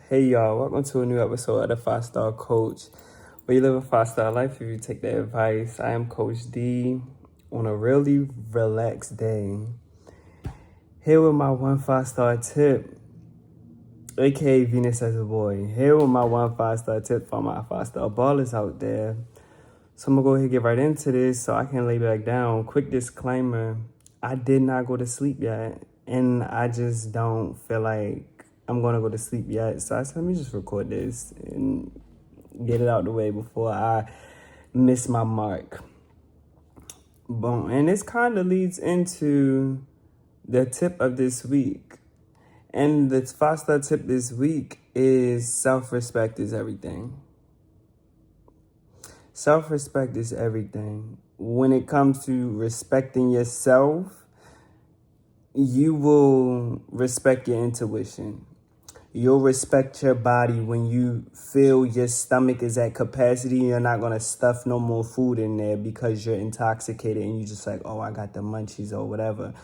Hey y'all, welcome to a new episode of the 5-Star Coach, where you live a 5-star life if you take that advice. I am Coach D on a really relaxed day. Here with my 5-star tip, aka Venus as a boy. Here with my 5-star tip for my 5-star ballers out there. So I'm gonna go ahead and get right into this so I can lay back down. Quick disclaimer, I did not go to sleep yet, and I just don't feel like I'm gonna go to sleep yet. So I said, let me just record this and get it out the way before I miss my mark. Boom. And this kind of leads into the tip of this week. And the 5-star tip this week is self-respect is everything. Self-respect is everything. When it comes to respecting yourself, you will respect your intuition. You'll respect your body when you feel your stomach is at capacity. You're not going to stuff no more food in there because you're intoxicated and you just like, oh, I got the munchies or whatever.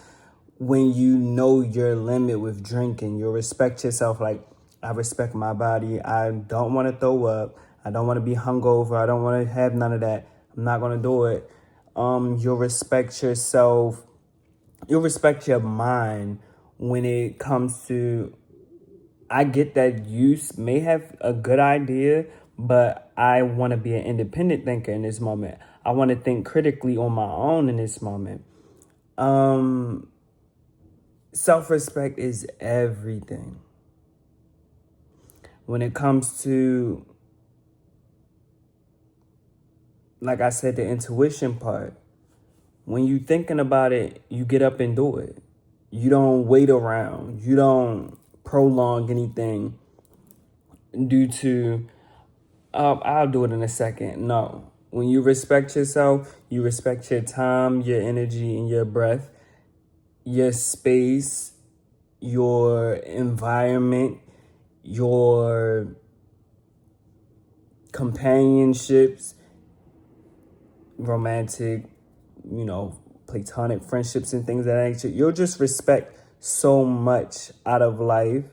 When you know your limit with drinking, you'll respect yourself like, I respect my body. I don't want to throw up. I don't want to be hungover. I don't want to have none of that. I'm not going to do it. You'll respect yourself. You'll respect your mind when it comes to, I get that you may have a good idea, but I want to be an independent thinker in this moment. I want to think critically on my own in this moment. Self-respect is everything. When it comes to, like I said, the intuition part, when you thinking about it, you get up and do it. You don't wait around. You don't prolong anything due to, I'll do it in a second. No. When you respect yourself, you respect your time, your energy, and your breath, your space, your environment, your companionships, romantic, platonic friendships and things of that nature. You'll just respect so much out of life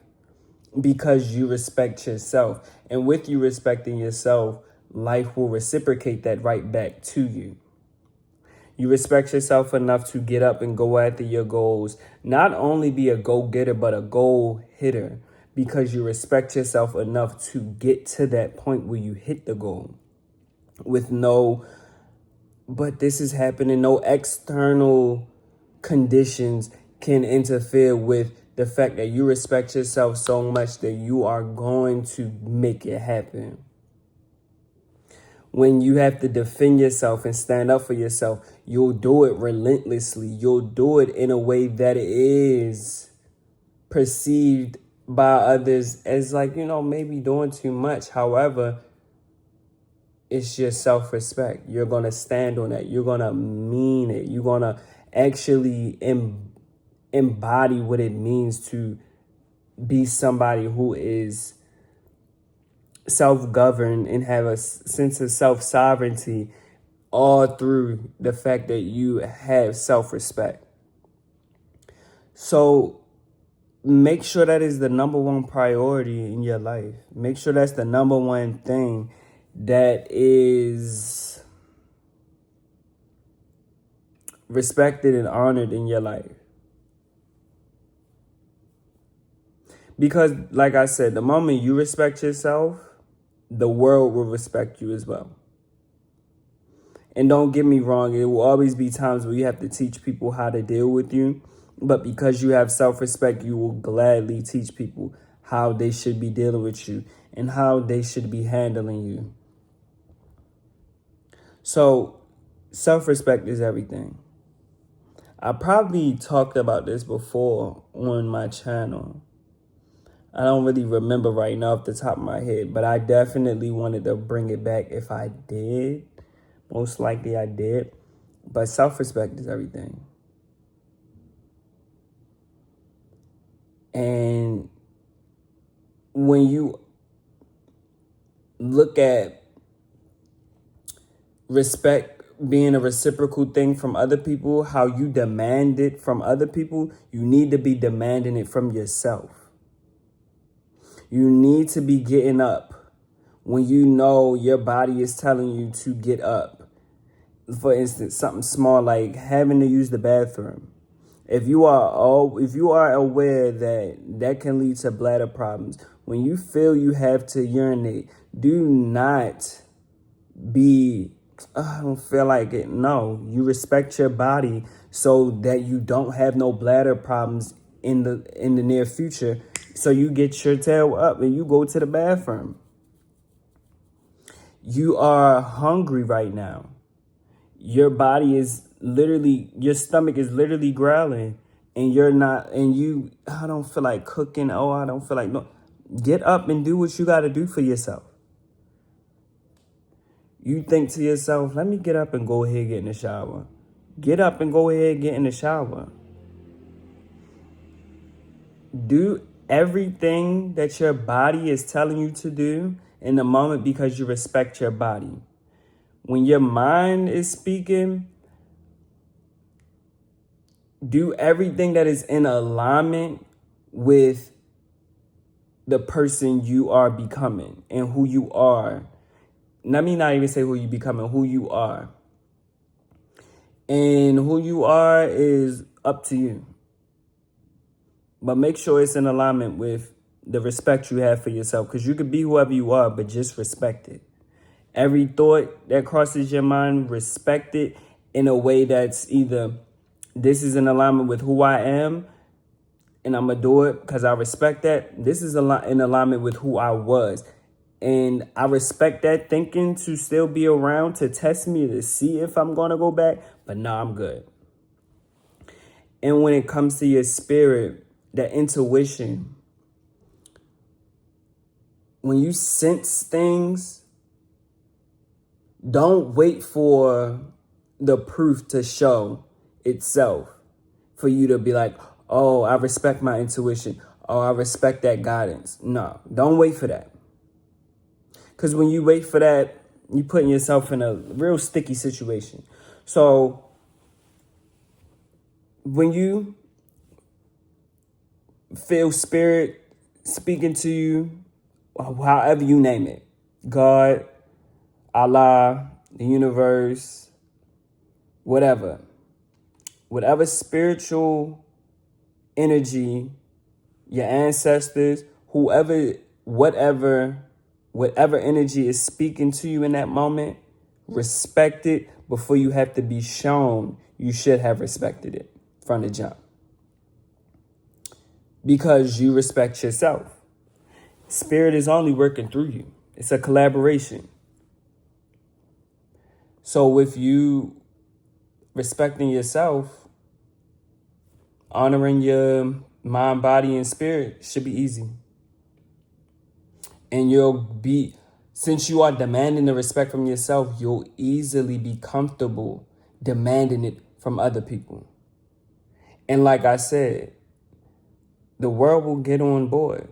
because you respect yourself. And with you respecting yourself, life will reciprocate that right back to you. You respect yourself enough to get up and go after your goals. Not only be a go-getter, but a goal hitter. Because you respect yourself enough to get to that point where you hit the goal. With no, but this is happening, no external conditions can interfere with the fact that you respect yourself so much that you are going to make it happen. When you have to defend yourself and stand up for yourself, you'll do it relentlessly. You'll do it in a way that it is perceived by others as like, maybe doing too much. However, it's your self-respect. You're going to stand on that. You're going to mean it. You're going to actually embody what it means to be somebody who is self-governed and have a sense of self-sovereignty, all through the fact that you have self-respect. So make sure that is the number one priority in your life. Make sure that's the number one thing that is respected and honored in your life. Because, like I said, the moment you respect yourself, the world will respect you as well. And don't get me wrong, it will always be times where you have to teach people how to deal with you. But because you have self-respect, you will gladly teach people how they should be dealing with you and how they should be handling you. So, self-respect is everything. I probably talked about this before on my channel. I don't really remember right now off the top of my head, but I definitely wanted to bring it back if I did. Most likely I did. But self-respect is everything. And when you look at respect being a reciprocal thing from other people, how you demand it from other people, you need to be demanding it from yourself. You need to be getting up when you know your body is telling you to get up. For instance, something small like having to use the bathroom. If you are aware that can lead to bladder problems, when you feel you have to urinate, do not be, I don't feel like it. No, you respect your body so that you don't have no bladder problems in the near future. So you get your tail up and you go to the bathroom. You are hungry right now. Your body is literally, your stomach is literally growling, and you're not, and you, I don't feel like cooking. Oh, I don't feel like, no. Get up and do what you got to do for yourself. You think to yourself, let me get up and go ahead and get in the shower. Get up and go ahead and get in the shower. Do everything that your body is telling you to do in the moment because you respect your body. When your mind is speaking, do everything that is in alignment with the person you are becoming and who you are. Let me not even say who you becoming, who you are. And who you are is up to you. But make sure it's in alignment with the respect you have for yourself, because you could be whoever you are, but just respect it. Every thought that crosses your mind, respect it in a way that's either this is in alignment with who I am and I'm going to do it because I respect that. This is in alignment with who I was. And I respect that thinking to still be around to test me to see if I'm going to go back. But no, I'm good. And when it comes to your spirit, that intuition, when you sense things, don't wait for the proof to show itself for you to be like, oh, I respect my intuition. Oh, I respect that guidance. No, don't wait for that. Because when you wait for that, you're putting yourself in a real sticky situation. So when you feel spirit speaking to you, however you name it, God, Allah, the universe, whatever spiritual energy, your ancestors, whoever, whatever energy is speaking to you in that moment, respect it before you have to be shown you should have respected it from the jump. Because you respect yourself. Spirit is only working through you. It's a collaboration. So with you respecting yourself, honoring your mind, body, and spirit should be easy. And since you are demanding the respect from yourself, you'll easily be comfortable demanding it from other people. And like I said, the world will get on board.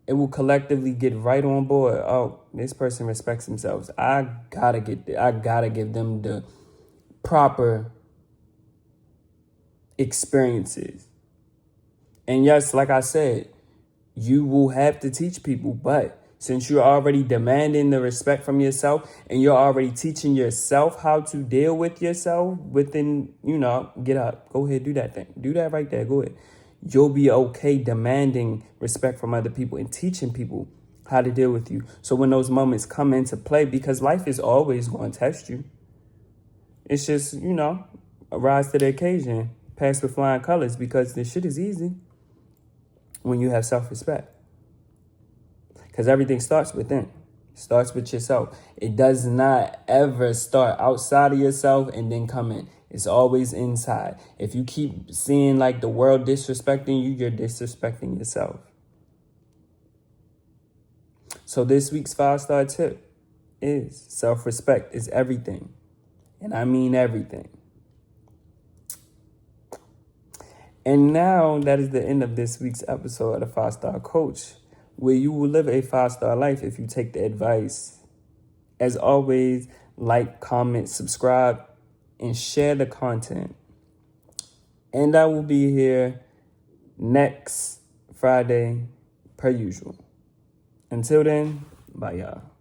It will collectively get right on board. Oh, this person respects themselves. I gotta give them the proper experiences. And yes, like I said, you will have to teach people, but since you're already demanding the respect from yourself and you're already teaching yourself how to deal with yourself within, get up, go ahead, do that thing. Do that right there. Go ahead. You'll be okay demanding respect from other people and teaching people how to deal with you. So when those moments come into play, because life is always going to test you. It's just, rise to the occasion, pass with flying colors, because this shit is easy when you have self-respect. Because everything starts within. It starts with yourself. It does not ever start outside of yourself and then come in. It's always inside. If you keep seeing like the world disrespecting you, you're disrespecting yourself. So this week's 5-star tip is self-respect is everything. And I mean everything. And now that is the end of this week's episode of the 5-Star Coach, where you will live a 5-star life if you take the advice. As always, like, comment, subscribe, and share the content. And I will be here next Friday, per usual. Until then, bye y'all.